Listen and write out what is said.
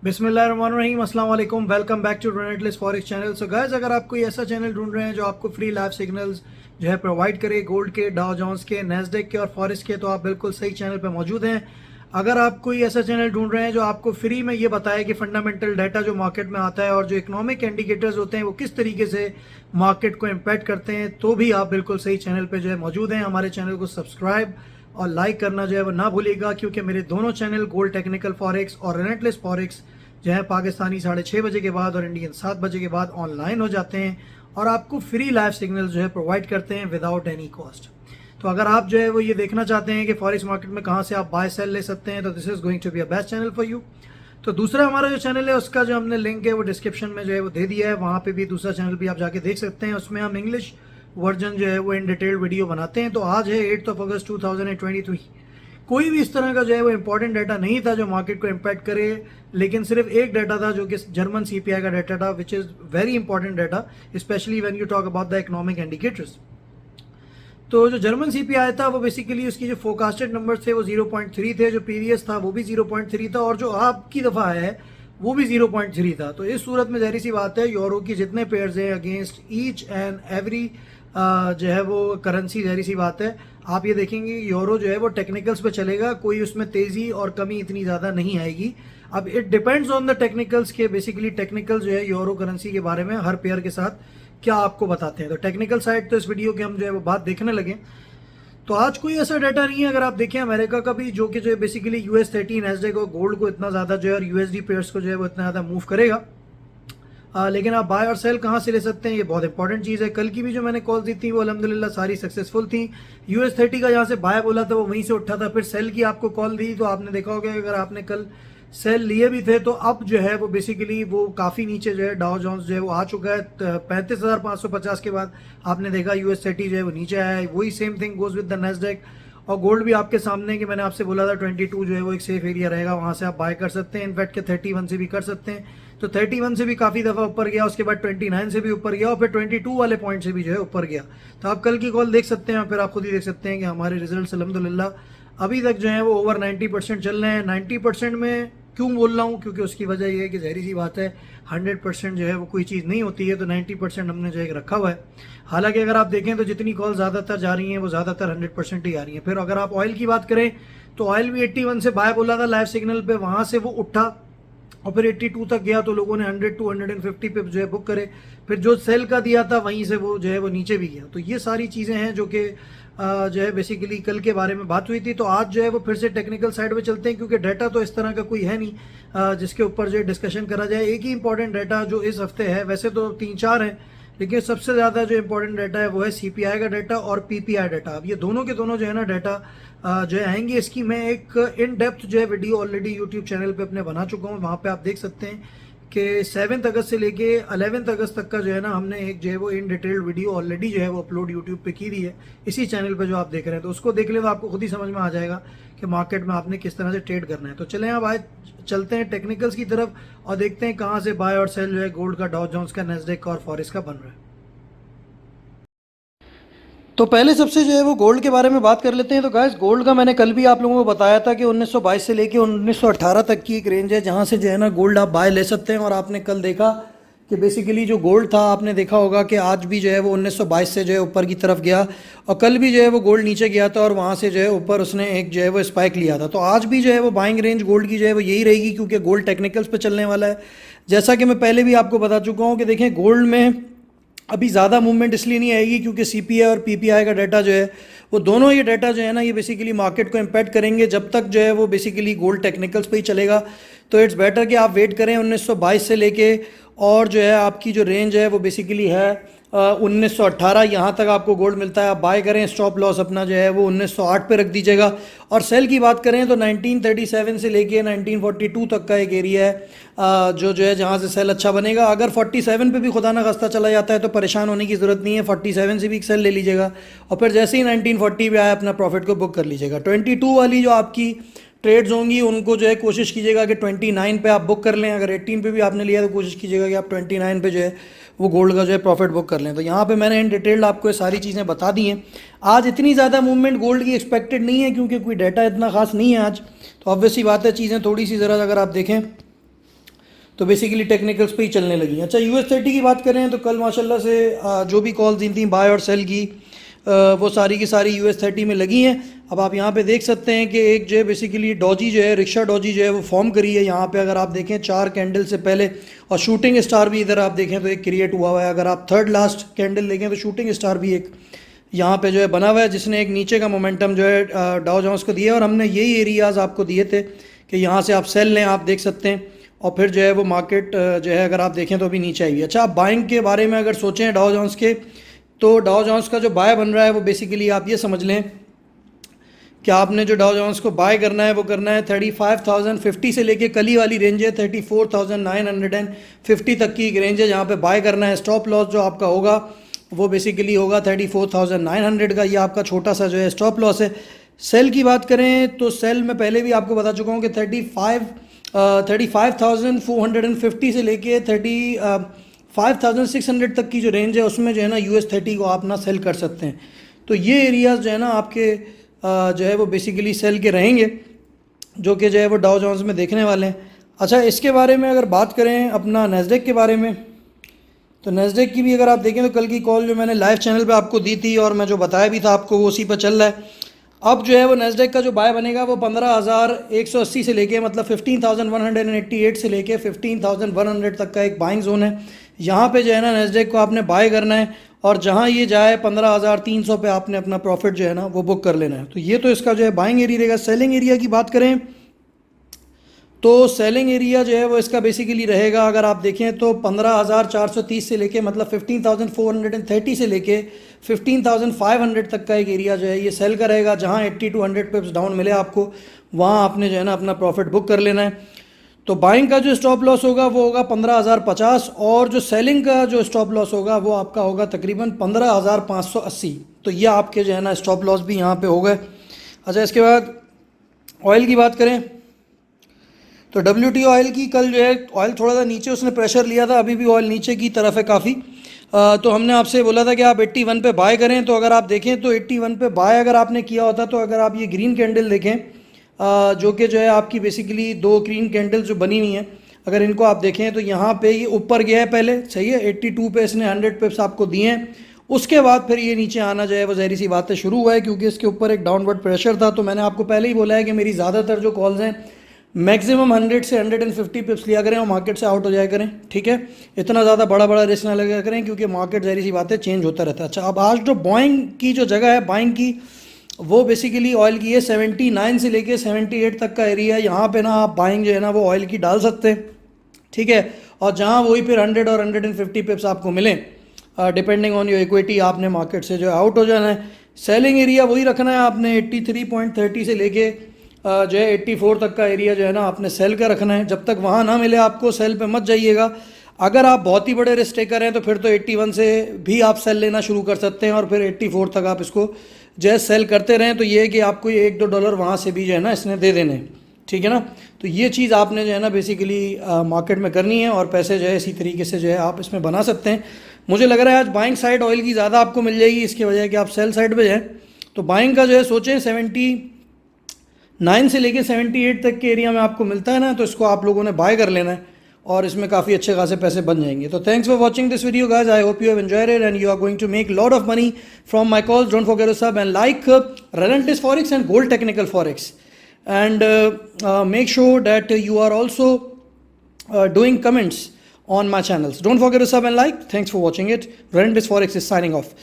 बिस्मिल्लाहिर्रहमानिर्रहीम, अस्सलाम वालेकुम। Welcome back to Relentless forex channel. So guys, अगर आप कोई ऐसा चैनल ढूंढ रहे हैं जो आपको फ्री लाइव सिग्नल्स जो है प्रोवाइड करे गोल्ड के, डाउ जोन्स के, नैस्डैक के और फॉरेक्स के, तो आप बिल्कुल सही चैनल पर मौजूद हैं। अगर आप कोई ऐसा चैनल ढूंढ रहे हैं जो आपको फ्री में ये बताए कि फंडामेंटल डाटा जो मार्केट में आता है और जो इकोनॉमिक इंडिकेटर्स होते हैं वो किस तरीके से मार्केट को इम्पैक्ट करते हैं, तो भी आप बिल्कुल सही चैनल पर जो है मौजूद हैं। हमारे चैनल को सब्सक्राइब और लाइक करना जो है वो ना भूलिएगा, क्योंकि मेरे दोनों चैनल गोल्ड टेक्निकल फॉरेक्स और रेनेटलेस फॉरेक्स जो है पाकिस्तानी 6:30 बजे के बाद और इंडियन 7 बजे के बाद ऑनलाइन हो जाते हैं और आपको फ्री लाइव सिग्नल जो है प्रोवाइड करते हैं विदाउट एनी कॉस्ट। तो अगर आप जो है वो ये देखना चाहते हैं कि फॉरेक्स मार्केट में कहाँ से आप बाय सेल ले सकते हैं, तो this is going to be a best channel for you. तो दूसरा हमारा जो चैनल है उसका जो हमने लिंक है वो डिस्क्रिप्शन में जो है वो दे दिया है, वहाँ पे भी दूसरा चैनल भी आप जाके देख सकते हैं। उसमें हम इंग्लिश वर्जन जो है वो इन डिटेल वीडियो बनाते हैं। तो आज है 8 अगस्त 2023। कोई भी इस तरह का जो है वो इंपॉर्टेंट डाटा नहीं था जो मार्केट को इम्पैक्ट करे, लेकिन सिर्फ एक डाटा था जो कि जर्मन सीपीआई का डाटा था, which is very important data specially when you talk about the economic indicators. तो जो जर्मन सीपीआई था वो बेसिकली उसकी जो फोरकास्टेड नंबर थे वो 0.3 थे, जो पीरियस था वो भी 0.3 था और जो आपकी दफ़ा है वो भी 0.3 था। तो इस सूरत में ज़ाहिर सी बात है यूरो की जितने पेयर्स हैं अगेंस्ट ईच एंड एवरी जो है वो करेंसी, ज़ाहिर सी बात है आप ये देखेंगे यूरो जो है वो टेक्निकल्स पे चलेगा, कोई उसमें तेज़ी और कमी इतनी ज़्यादा नहीं आएगी। अब it depends on the technicals के, बेसिकली टेक्निकल जो है यूरो करेंसी के बारे में हर पेयर के साथ क्या आपको बताते हैं। तो टेक्निकल साइड तो इस वीडियो के हम जो है वो बात देखने लगे। तो आज कोई ऐसा डाटा नहीं है, अगर आप देखें अमेरिका का भी, जो कि जो है बेसिकली US30 नैस्डैक और गोल्ड को इतना ज़्यादा जो है और USD पेयर्स को जो है वो इतना ज़्यादा मूव करेगा। लेकिन आप बाय और सेल कहाँ से ले सकते हैं, ये बहुत इंपॉर्टेंट चीज़ है। कल की भी जो मैंने कॉल दी थी वो अल्हम्दुलिल्लाह सारी सक्सेसफुल थी। US30 का जहाँ से बाय बोला था वो वहीं से उठा था, फिर सेल की आपको कॉल दी तो आपने देखा होगा अगर आपने कल सेल लिए भी थे तो अब जो है वो बेसिकली वो काफ़ी नीचे जो है डाउ जोन्स जो है वो आ चुका है 35,550 के बाद आपने देखा US30 जो है वो नीचे आया है। वही same thing goes with the Nasdaq और गोल्ड भी आपके सामने कि मैंने आपसे बोला था 22 जो है वो एक सेफ एरिया रहेगा, वहाँ से आप बाय कर सकते हैं। इनफैक्ट के 31 से भी कर सकते हैं। तो 31 से भी काफ़ी दफ़ा ऊपर गया, उसके बाद 29 से भी ऊपर गया और फिर 22 वाले पॉइंट से भी जो है ऊपर गया। तो आप कल की कॉल देख सकते हैं और फिर आप खुद ही देख सकते हैं कि हमारे रिजल्ट अल्हम्दुलिल्लाह अभी तक जो है वो ओवर 90% चल रहे हैं। 90% में क्यों बोल रहा हूँ, क्योंकि उसकी वजह ये है कि ज़ाहिर सी बात है 100% जो है वो कोई चीज़ नहीं होती है, तो 90% हमने जो है रखा हुआ है। हालांकि अगर आप देखें तो जितनी कॉल ज़्यादातर जा रही हैं वो ज़्यादातर 100% ही आ रही हैं। फिर अगर आप ऑयल की बात करें तो ऑयल भी 81 से बाय बोला था लाइव सिग्नल पे, वहाँ से वो उठा और फिर 82 तक गया, तो लोगों ने 100 टू 150 पे जो है बुक करे। फिर जो सेल का दिया था वहीं से वो जो है वो नीचे भी गया। तो ये सारी चीज़ें हैं जो कि जो है बेसिकली कल के बारे में बात हुई थी। तो आज जो है वो फिर से टेक्निकल साइड पे चलते हैं, क्योंकि डाटा तो इस तरह का कोई है नहीं जिसके ऊपर जो है डिस्कशन करा जाए। एक ही इंपॉर्टेंट डाटा जो इस हफ्ते है, वैसे तो 3-4 हैं लेकिन सबसे ज़्यादा जो इंपॉर्टेंट डाटा है वो है सीपीआई का डाटा और पीपीआई डाटा। अब ये दोनों के दोनों जो है ना डाटा जो है आएंगे, इसकी मैं एक इन डेप्थ जो है वीडियो ऑलरेडी यूट्यूब चैनल पे अपने बना चुका हूँ। वहाँ पे आप देख सकते हैं कि 7 अगस्त से लेके 11 अगस्त तक का जो है ना हमने एक जो है वो इन डिटेल्ड वीडियो ऑलरेडी जो है वो अपलोड यूट्यूब पे की दी है, इसी चैनल पे जो आप देख रहे हैं। तो उसको देख ले तो आपको खुद ही समझ में आ जाएगा कि मार्केट में आपने किस तरह से ट्रेड करना है। तो चलें अब आज चलते हैं टेक्निकल्स की तरफ और देखते हैं कहाँ से बाय और सेल जो है गोल्ड का, डाउ जोन्स का, नैस्डैक का और फॉरेक्स का बन रहा है। तो पहले सबसे जो है वो गोल्ड के बारे में बात कर लेते हैं। तो गाइस, गोल्ड का मैंने कल भी आप लोगों को बताया था कि 1922 से लेके 1918 तक की एक रेंज है जहां से जो है ना गोल्ड आप बाय ले सकते हैं। और आपने कल देखा कि बेसिकली जो गोल्ड था, आपने देखा होगा कि आज भी जो है वो 1922 से जो है ऊपर की तरफ गया और कल भी जो है वो गोल्ड नीचे गया था और वहाँ से जो है ऊपर उसने एक जो है वो स्पाइक लिया था। तो आज भी जो है वो बाइंग रेंज गोल्ड की जो है वो यही रहेगी, क्योंकि गोल्ड टेक्निकल्स पे चलने वाला है। जैसा कि मैं पहले भी आपको बता चुका हूँ कि देखें गोल्ड में अभी ज़्यादा मूवमेंट इसलिए नहीं आएगी क्योंकि सीपीआई और पीपीआई का डाटा जो है वो दोनों ये डाटा जो है ना ये बेसिकली मार्केट को इम्पैक्ट करेंगे। जब तक जो है वो बेसिकली गोल्ड टेक्निकल्स पे ही चलेगा तो इट्स बेटर कि आप वेट करें 1922 से लेके और जो है आपकी जो रेंज है वो बेसिकली है 1918, यहाँ तक आपको गोल्ड मिलता है। आप बाय करें, स्टॉप लॉस अपना जो है वो 1908 पे रख दीजिएगा। और सेल की बात करें तो 1937 से लेके 1942 तक का एक एरिया है जो है जहाँ से सेल अच्छा बनेगा। अगर 47 पे भी खुदा ना खास्ता चला जाता है तो परेशान होने की ज़रूरत नहीं है, 47 से भी एक सेल ले लीजिएगा और फिर जैसे ही 1940 पे आया अपना प्रॉफिट को बुक कर लीजिएगा। 22 वाली जो आपकी ट्रेड्स होंगी उनको जो है कोशिश कीजिएगा कि 29 पे आप बुक कर लें। अगर 18 पे भी आपने लिया तो कोशिश कीजिएगा कि आप 29 पे जो है वो गोल्ड का जो है प्रॉफिट बुक कर लें। तो यहाँ पे मैंने इन डिटेल्ड आपको ये सारी चीज़ें बता दी हैं। आज इतनी ज़्यादा मूवमेंट गोल्ड की एक्सपेक्टेड नहीं है क्योंकि कोई डाटा इतना खास नहीं है आज। तो ऑब्वियसली बात है चीज़ें थोड़ी सी ज़रा अगर आप देखें तो बेसिकली टेक्निकल्स पे ही चलने लगी। अच्छा US30 की बात करें तो कल माशाल्लाह से जो भी कॉल्स दी थी बाय और सेल की वो सारी की सारी US30 में लगी हैं। अब आप यहाँ पे देख सकते हैं कि एक जो है बेसिकली डॉजी जो है, रिक्शा डॉजी जो है वो फॉर्म करी है यहाँ पे। अगर आप देखें 4 कैंडल से पहले, और शूटिंग स्टार भी इधर आप देखें तो एक क्रिएट हुआ हुआ है। अगर आप थर्ड लास्ट कैंडल देखें तो शूटिंग स्टार भी एक यहाँ पे जो है बना हुआ है, जिसने एक नीचे का मोमेंटम जो है डाउ जोन्स को दिया। और हमने यही एरियाज़ आपको दिए थे कि यहाँ से आप सेल लें, आप देख सकते हैं। और फिर जो है वो मार्केट जो है अगर आप देखें तो अभी नीचे आई है। अच्छा, आप बाइंग के बारे में अगर सोचें डाउ जोन्स के, तो डाउ जोन्स का जो बाय बन रहा है वो बेसिकली आप ये समझ लें कि आपने जो डाउ जोन्स को बाय करना है वो करना है 35,050 से लेके कली वाली रेंज है 34,950 तक की एक रेंज है जहाँ पे बाय करना है। स्टॉप लॉस जो आपका होगा वो बेसिकली होगा 34,900 का, ये आपका छोटा सा जो है स्टॉप लॉस है। सेल की बात करें तो सेल में पहले भी आपको बता चुका हूँ कि 35,450 से लेके 35,600 तक की जो रेंज है उसमें जो है ना US30 को आप ना सेल कर सकते हैं। तो ये एरियाज़ जो है ना आपके जो है वो बेसिकली सेल के रहेंगे, जो कि जो है वो डाउ जोन्स में देखने वाले हैं। अच्छा, इसके बारे में अगर बात करें अपना नैस्डैक के बारे में, तो नैस्डैक की भी अगर आप देखें तो कल की कॉल जो मैंने लाइव चैनल पे आपको दी थी और मैं जो बताया भी था आपको वो उसी पर चल रहा है। अब जो है वो नैस्डैक का जो बाय बनेगा वो 15,180 से लेके मतलब 15,188 से लेके 15,100 तक का एक बाइंग जोन है। यहाँ पे जो है ना नैस्डैक को आपने बाय करना है और जहाँ ये जाए 15,300 पे आपने अपना प्रॉफिट जो है ना वो बुक कर लेना है। तो ये तो इसका जो है बाइंग एरिया रहेगा। सेलिंग एरिया की बात करें तो सेलिंग एरिया जो है वो इसका बेसिकली रहेगा, अगर आप देखें तो 15,430 से लेके मतलब 15,430 से लेके 15,500 तक का एक एरिया जो है ये सेल का रहेगा। जहाँ 80 to 100 पिप्स डाउन मिले आपको वहाँ आपने जो है ना अपना प्रॉफिट बुक कर लेना है। तो बाइंग का जो स्टॉप लॉस होगा वो होगा 15,050 और जो सेलिंग का जो स्टॉप लॉस होगा वो आपका होगा तकरीबन 15,580। तो ये आपके जो है ना स्टॉप लॉस भी यहाँ पे हो गए। अच्छा, इसके बाद ऑयल की बात करें तो WTI ऑयल की कल जो है ऑयल थोड़ा सा नीचे उसने प्रेशर लिया था, अभी भी ऑयल नीचे की तरफ है काफ़ी। तो हमने आपसे बोला था कि आप 81 पे बाय करें। तो अगर आप देखें तो 81 पे बाय अगर आपने किया होता तो अगर आप ये ग्रीन कैंडल देखें जो कि जो है आपकी बेसिकली 2 ग्रीन कैंडल जो बनी हुई हैं, अगर इनको आप देखें तो यहाँ पे ये ऊपर गया है पहले, सही है, 82 पे इसने 100 पिप्स आपको दिए हैं। उसके बाद फिर ये नीचे आना जो है वो ज़हरी सी बातें शुरू हुआ है क्योंकि इसके ऊपर एक डाउनवर्ड प्रेशर था। तो मैंने आपको पहले ही बोला है कि मेरी ज़्यादातर जो कॉल्स हैं मैक्सिमम 100 से 150 पिप्स लिया करें और मार्केट से आउट हो जाया करें, ठीक है। इतना ज़्यादा बड़ा बड़ा रिस्क ना लगा करें क्योंकि मार्केट ज़हरी सी बातें चेंज होता रहता है। अच्छा, अब आज जो बाइंग की जो जगह है बाइंग की वो बेसिकली ऑयल की है 79 से लेके 78 तक का एरिया है। यहाँ पे ना आप बाइंग जो है ना वो ऑयल की डाल सकते हैं, ठीक है। और जहाँ वही फिर 100 और 150 पिप्स आपको मिलें डिपेंडिंग ऑन योर इक्विटी, आपने मार्केट से जो है आउट हो जाना है। सेलिंग एरिया वही रखना है आपने 83.30 से लेके जो है 84 तक का एरिया जो है ना आपने सेल का रखना है। जब तक वहाँ ना मिले आपको सेल पे मत जाइएगा। अगर आप बहुत ही बड़े रिस्क टेकर हैं तो फिर तो 81 से भी आप सेल लेना शुरू कर सकते हैं और फिर 84 तक आप इसको जो है सेल करते रहें। तो ये है कि आपको $1-2 वहाँ से भी जो है ना इसने दे देने, ठीक है ना। तो ये चीज़ आपने जो है ना बेसिकली मार्केट में करनी है और पैसे जो है इसी तरीके से जो है आप इसमें बना सकते हैं। मुझे लग रहा है आज बाइंग साइड ऑयल की ज़्यादा आपको मिल जाएगी, इसकी वजह है कि आप सेल साइड पे जाएँ। तो बाइंग का जो है सोचें 79 से लेके 78 तक के एरिया में आपको मिलता है ना, तो इसको आप लोगों ने बाय कर लेना है और इसमें काफ़ी अच्छे खासे पैसे बन जाएंगे। तो thanks for watching this video guys, I hope you have enjoyed it and you are going to make lot of money from my calls. Don't forget to sub and like Relentless Forex and Gold Technical Forex, and make sure that you are also doing comments on my channels. Don't forget to sub and like. Thanks for watching it. Relentless Forex is signing off.